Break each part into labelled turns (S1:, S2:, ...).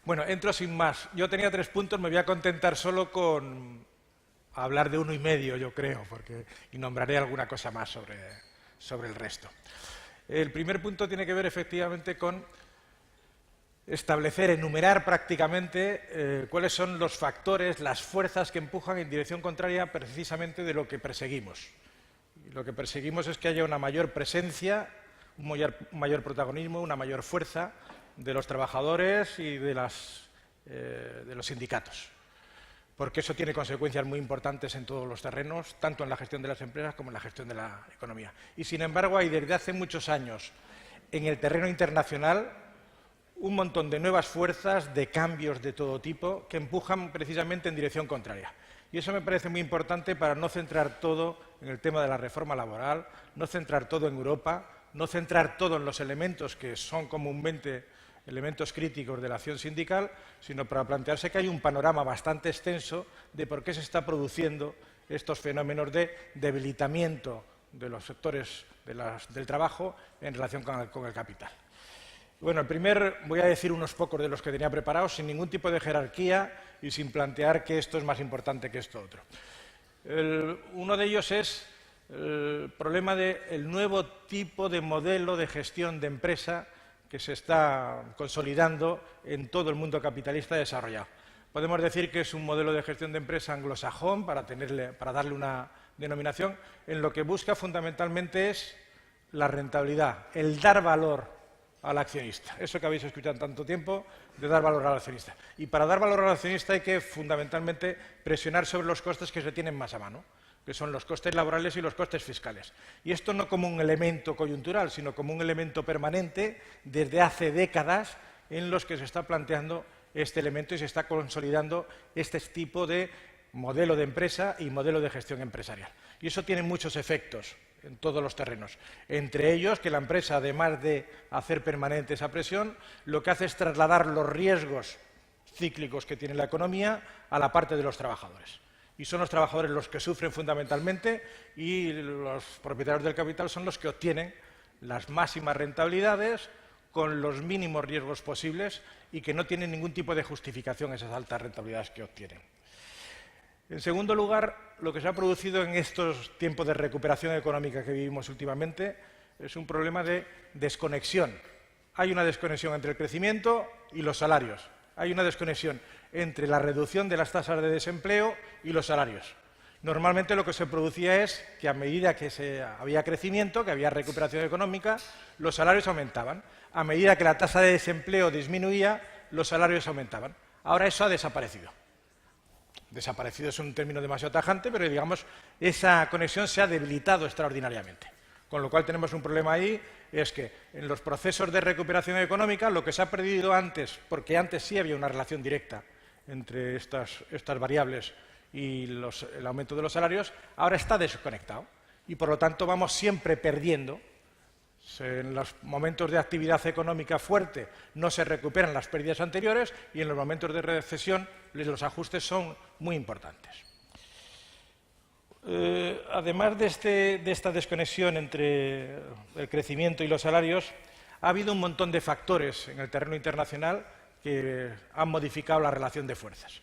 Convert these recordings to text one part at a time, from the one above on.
S1: Bueno, entro sin más. Yo tenía 3 puntos, me voy a contentar solo con hablar de 1,5, yo creo, y nombraré alguna cosa más sobre el resto. El primer punto tiene que ver efectivamente con establecer, enumerar prácticamente cuáles son los factores, las fuerzas que empujan en dirección contraria precisamente de lo que perseguimos. Y lo que perseguimos es que haya una mayor presencia, un mayor protagonismo, una mayor fuerza de los trabajadores y de los sindicatos, porque eso tiene consecuencias muy importantes en todos los terrenos, tanto en la gestión de las empresas como en la gestión de la economía. Y, sin embargo, hay desde hace muchos años en el terreno internacional un montón de nuevas fuerzas, de cambios de todo tipo, que empujan precisamente en dirección contraria. Y eso me parece muy importante para no centrar todo en el tema de la reforma laboral, no centrar todo en Europa, no centrar todo en los elementos que son comúnmente elementos críticos de la acción sindical, sino para plantearse que hay un panorama bastante extenso de por qué se está produciendo estos fenómenos de debilitamiento de los sectores del trabajo en relación con el capital. Bueno, voy a decir unos pocos de los que tenía preparados, sin ningún tipo de jerarquía y sin plantear que esto es más importante que esto otro. Uno de ellos es el problema del nuevo tipo de modelo de gestión de empresa que se está consolidando en todo el mundo capitalista desarrollado. Podemos decir que es un modelo de gestión de empresa anglosajón, para darle una denominación, en lo que busca fundamentalmente es la rentabilidad, el dar valor al accionista. Eso que habéis escuchado tanto tiempo, de dar valor al accionista. Y para dar valor al accionista hay que fundamentalmente presionar sobre los costes que se tienen más a mano, que son los costes laborales y los costes fiscales. Y esto no como un elemento coyuntural, sino como un elemento permanente desde hace décadas en los que se está planteando este elemento y se está consolidando este tipo de modelo de empresa y modelo de gestión empresarial. Y eso tiene muchos efectos en todos los terrenos. Entre ellos, que la empresa, además de hacer permanente esa presión, lo que hace es trasladar los riesgos cíclicos que tiene la economía a la parte de los trabajadores. Y son los trabajadores los que sufren fundamentalmente y los propietarios del capital son los que obtienen las máximas rentabilidades con los mínimos riesgos posibles y que no tienen ningún tipo de justificación esas altas rentabilidades que obtienen. En segundo lugar, lo que se ha producido en estos tiempos de recuperación económica que vivimos últimamente es un problema de desconexión. Hay una desconexión entre el crecimiento y los salarios. Hay una desconexión entre la reducción de las tasas de desempleo y los salarios. Normalmente lo que se producía es que a medida que había crecimiento, que había recuperación económica, los salarios aumentaban. A medida que la tasa de desempleo disminuía, los salarios aumentaban. Ahora eso ha desaparecido. Desaparecido es un término demasiado tajante, pero digamos, esa conexión se ha debilitado extraordinariamente. Con lo cual tenemos un problema ahí, es que en los procesos de recuperación económica lo que se ha perdido antes, porque antes sí había una relación directa entre estas variables y el aumento de los salarios, ahora está desconectado y por lo tanto vamos siempre perdiendo. En los momentos de actividad económica fuerte no se recuperan las pérdidas anteriores y en los momentos de recesión los ajustes son muy importantes. Además de esta desconexión entre el crecimiento y los salarios, ha habido un montón de factores en el terreno internacional que han modificado la relación de fuerzas.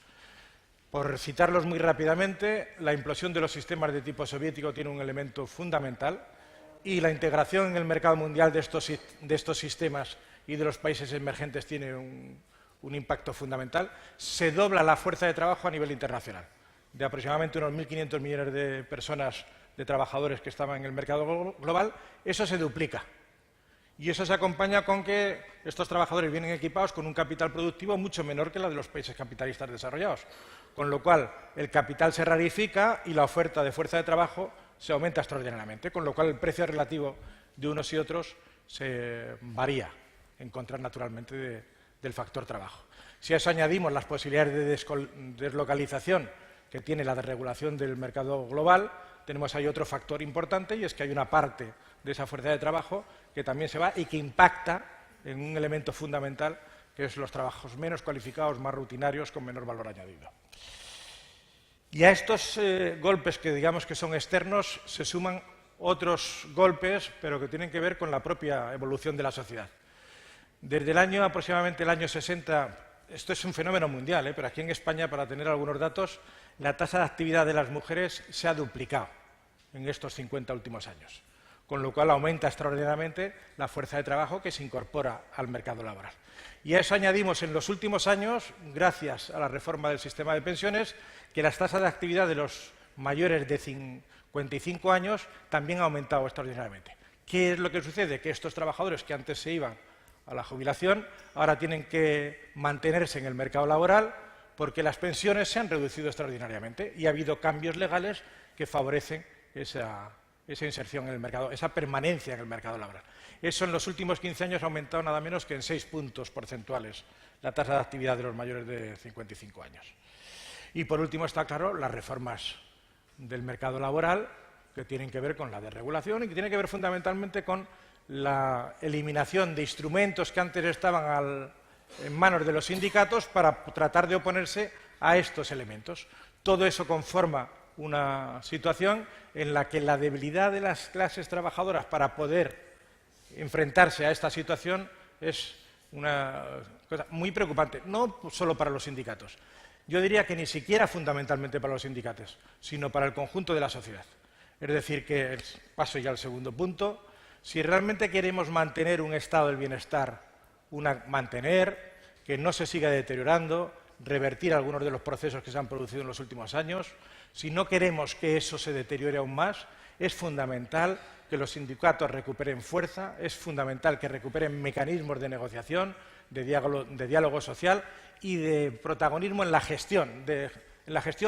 S1: Por citarlos muy rápidamente, la implosión de los sistemas de tipo soviético tiene un elemento fundamental y la integración en el mercado mundial de estos sistemas y de los países emergentes tiene un impacto fundamental. Se dobla la fuerza de trabajo a nivel internacional. De aproximadamente unos 1.500 millones de personas, de trabajadores que estaban en el mercado global, eso se duplica. Y eso se acompaña con que estos trabajadores vienen equipados con un capital productivo mucho menor que la de los países capitalistas desarrollados. Con lo cual, el capital se rarifica y la oferta de fuerza de trabajo se aumenta extraordinariamente, con lo cual el precio relativo de unos y otros se varía en contra, naturalmente, del factor trabajo. Si a eso añadimos las posibilidades de deslocalización que tiene la desregulación del mercado global, tenemos ahí otro factor importante y es que hay una parte de esa fuerza de trabajo que también se va y que impacta en un elemento fundamental que es los trabajos menos cualificados, más rutinarios, con menor valor añadido. Y a estos golpes que digamos que son externos se suman otros golpes, pero que tienen que ver con la propia evolución de la sociedad. Desde aproximadamente el año 60 esto es un fenómeno mundial, pero aquí en España, para tener algunos datos, la tasa de actividad de las mujeres se ha duplicado en estos 50 últimos años, con lo cual aumenta extraordinariamente la fuerza de trabajo que se incorpora al mercado laboral. Y a eso añadimos en los últimos años, gracias a la reforma del sistema de pensiones, que las tasas de actividad de los mayores de 55 años también ha aumentado extraordinariamente. ¿Qué es lo que sucede? Que estos trabajadores que antes se iban a la jubilación ahora tienen que mantenerse en el mercado laboral porque las pensiones se han reducido extraordinariamente y ha habido cambios legales que favorecen esa inserción en el mercado, esa permanencia en el mercado laboral. Eso en los últimos 15 años ha aumentado nada menos que en 6 puntos porcentuales la tasa de actividad de los mayores de 55 años. Y por último está claro las reformas del mercado laboral que tienen que ver con la desregulación y que tienen que ver fundamentalmente con la eliminación de instrumentos que antes estaban en manos de los sindicatos para tratar de oponerse a estos elementos. Todo eso conforma una situación en la que la debilidad de las clases trabajadoras para poder enfrentarse a esta situación es una cosa muy preocupante, no solo para los sindicatos. Yo diría que ni siquiera fundamentalmente para los sindicatos, sino para el conjunto de la sociedad. Es decir, que paso ya al segundo punto. Si realmente queremos mantener un estado del bienestar, mantener que no se siga deteriorando, revertir algunos de los procesos que se han producido en los últimos años, si no queremos que eso se deteriore aún más, es fundamental que los sindicatos recuperen fuerza, es fundamental que recuperen mecanismos de negociación, de diálogo social y de protagonismo en la gestión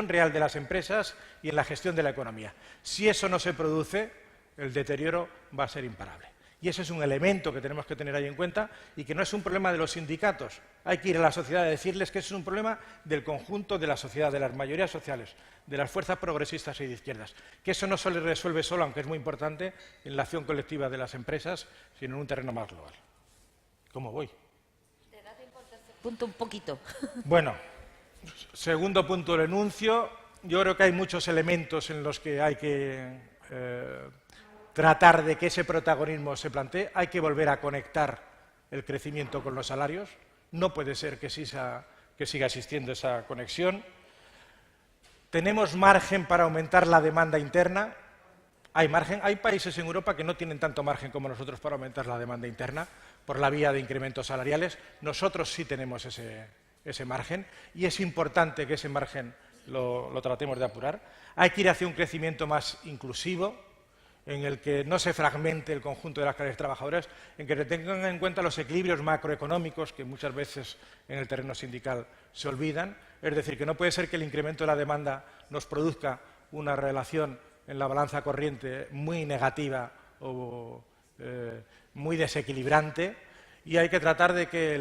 S1: real de las empresas y en la gestión de la economía. Si eso no se produce, el deterioro va a ser imparable. Y ese es un elemento que tenemos que tener ahí en cuenta y que no es un problema de los sindicatos. Hay que ir a la sociedad a decirles que ese es un problema del conjunto de la sociedad, de las mayorías sociales, de las fuerzas progresistas y de izquierdas. Que eso no se resuelve solo, aunque es muy importante, en la acción colectiva de las empresas, sino en un terreno más global. ¿Cómo voy?
S2: ¿Te da tiempo al tercer punto un poquito?
S1: Bueno, segundo punto del enuncio. Yo creo que hay muchos elementos en los que hay que tratar de que ese protagonismo se plantee. Hay que volver a conectar el crecimiento con los salarios. No puede ser que siga existiendo esa conexión. Tenemos margen para aumentar la demanda interna. Hay margen. Hay países en Europa que no tienen tanto margen como nosotros para aumentar la demanda interna por la vía de incrementos salariales. Nosotros sí tenemos ese margen y es importante que ese margen lo tratemos de apurar. Hay que ir hacia un crecimiento más inclusivo, en el que no se fragmente el conjunto de las clases trabajadoras, en que se tengan en cuenta los equilibrios macroeconómicos que muchas veces en el terreno sindical se olvidan. Es decir, que no puede ser que el incremento de la demanda nos produzca una relación en la balanza corriente muy negativa o muy desequilibrante, y hay que tratar de que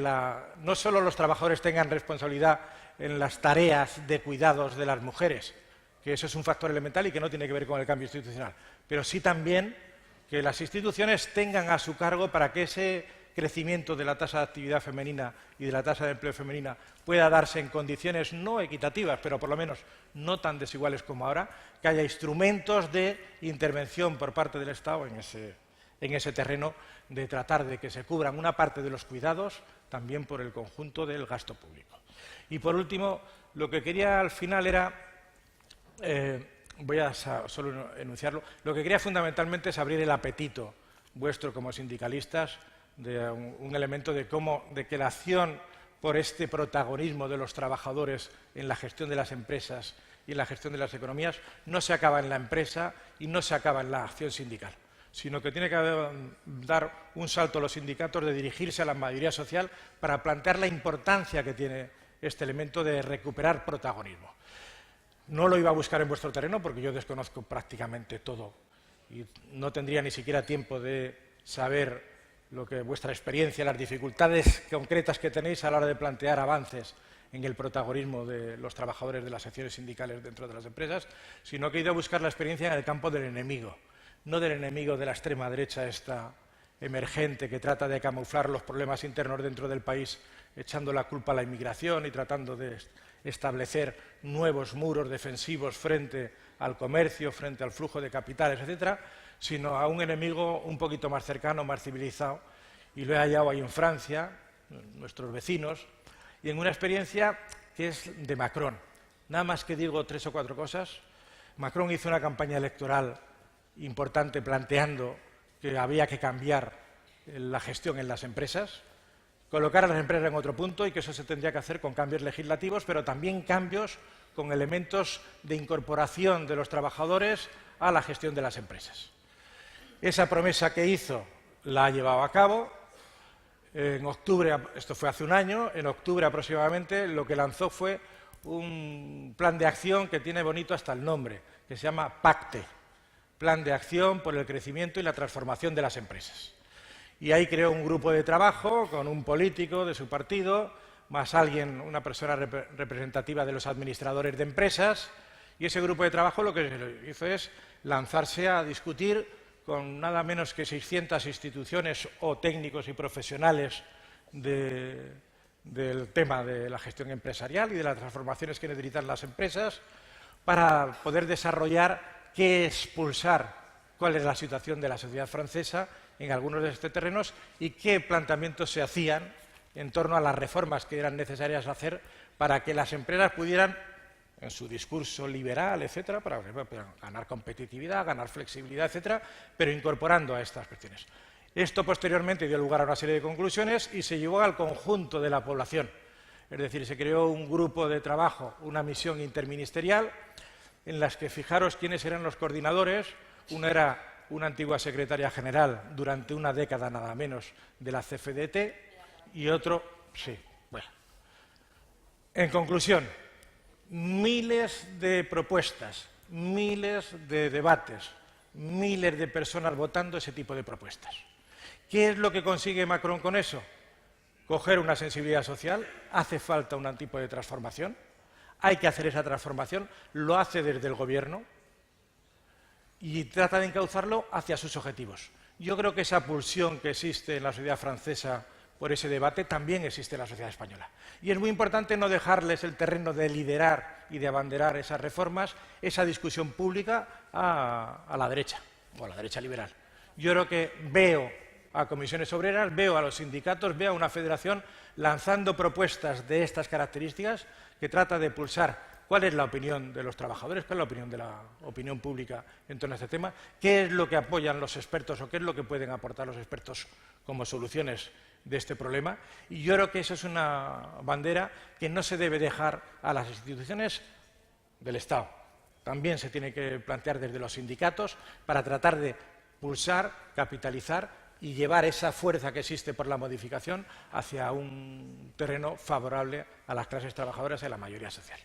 S1: no solo los trabajadores tengan responsabilidad en las tareas de cuidados de las mujeres, que eso es un factor elemental y que no tiene que ver con el cambio institucional, pero sí también que las instituciones tengan a su cargo para que ese crecimiento de la tasa de actividad femenina y de la tasa de empleo femenina pueda darse en condiciones no equitativas, pero por lo menos no tan desiguales como ahora, que haya instrumentos de intervención por parte del Estado en ese terreno, de tratar de que se cubran una parte de los cuidados también por el conjunto del gasto público. Y por último, lo que quería al final era... voy a solo enunciarlo. Lo que quería fundamentalmente es abrir el apetito vuestro como sindicalistas de un elemento de que la acción por este protagonismo de los trabajadores en la gestión de las empresas y en la gestión de las economías no se acaba en la empresa y no se acaba en la acción sindical, sino que tiene que dar un salto a los sindicatos de dirigirse a la mayoría social para plantear la importancia que tiene este elemento de recuperar protagonismo. No lo iba a buscar en vuestro terreno porque yo desconozco prácticamente todo y no tendría ni siquiera tiempo de saber lo que vuestra experiencia, las dificultades concretas que tenéis a la hora de plantear avances en el protagonismo de los trabajadores de las secciones sindicales dentro de las empresas, sino que he ido a buscar la experiencia en el campo del enemigo, no del enemigo de la extrema derecha esta emergente que trata de camuflar los problemas internos dentro del país echando la culpa a la inmigración y tratando de establecer nuevos muros defensivos frente al comercio, frente al flujo de capitales, etcétera, sino a un enemigo un poquito más cercano, más civilizado, y lo he hallado ahí en Francia, nuestros vecinos, y en una experiencia que es de Macron. Nada más que digo 3 o 4 cosas. Macron hizo una campaña electoral importante planteando que había que cambiar la gestión en las empresas, colocar a las empresas en otro punto y que eso se tendría que hacer con cambios legislativos, pero también cambios con elementos de incorporación de los trabajadores a la gestión de las empresas. Esa promesa que hizo la ha llevado a cabo. En octubre, esto fue hace un año, en octubre aproximadamente lo que lanzó fue un plan de acción que tiene bonito hasta el nombre, que se llama PACTE, Plan de Acción por el Crecimiento y la Transformación de las Empresas. Y ahí creó un grupo de trabajo con un político de su partido, más alguien, una persona representativa de los administradores de empresas, y ese grupo de trabajo lo que hizo es lanzarse a discutir con nada menos que 600 instituciones o técnicos y profesionales del tema de la gestión empresarial y de las transformaciones que necesitan las empresas para poder desarrollar qué es pulsar, cuál es la situación de la sociedad francesa en algunos de estos terrenos y qué planteamientos se hacían en torno a las reformas que eran necesarias hacer para que las empresas pudieran, en su discurso liberal, etcétera, para ganar competitividad, ganar flexibilidad, etcétera, pero incorporando a estas cuestiones. Esto posteriormente dio lugar a una serie de conclusiones y se llevó al conjunto de la población. Es decir, se creó un grupo de trabajo, una misión interministerial, en las que fijaros quiénes eran los coordinadores. Uno era una antigua secretaria general durante una década nada menos de la CFDT y otro, sí, bueno. En conclusión, miles de propuestas, miles de debates, miles de personas votando ese tipo de propuestas. ¿Qué es lo que consigue Macron con eso? Coger una sensibilidad social. Hace falta un tipo de transformación. Hay que hacer esa transformación. Lo hace desde el gobierno y trata de encauzarlo hacia sus objetivos. Yo creo que esa pulsión que existe en la sociedad francesa por ese debate también existe en la sociedad española. Y es muy importante no dejarles el terreno de liderar y de abanderar esas reformas, esa discusión pública a la derecha, o a la derecha liberal. Yo creo que veo a comisiones obreras, veo a los sindicatos, veo a una federación lanzando propuestas de estas características que trata de pulsar cuál es la opinión de los trabajadores, cuál es la opinión de la opinión pública en torno a este tema, qué es lo que apoyan los expertos o qué es lo que pueden aportar los expertos como soluciones de este problema. Y yo creo que esa es una bandera que no se debe dejar a las instituciones del Estado. También se tiene que plantear desde los sindicatos para tratar de pulsar, capitalizar y llevar esa fuerza que existe por la modificación hacia un terreno favorable a las clases trabajadoras y a la mayoría social.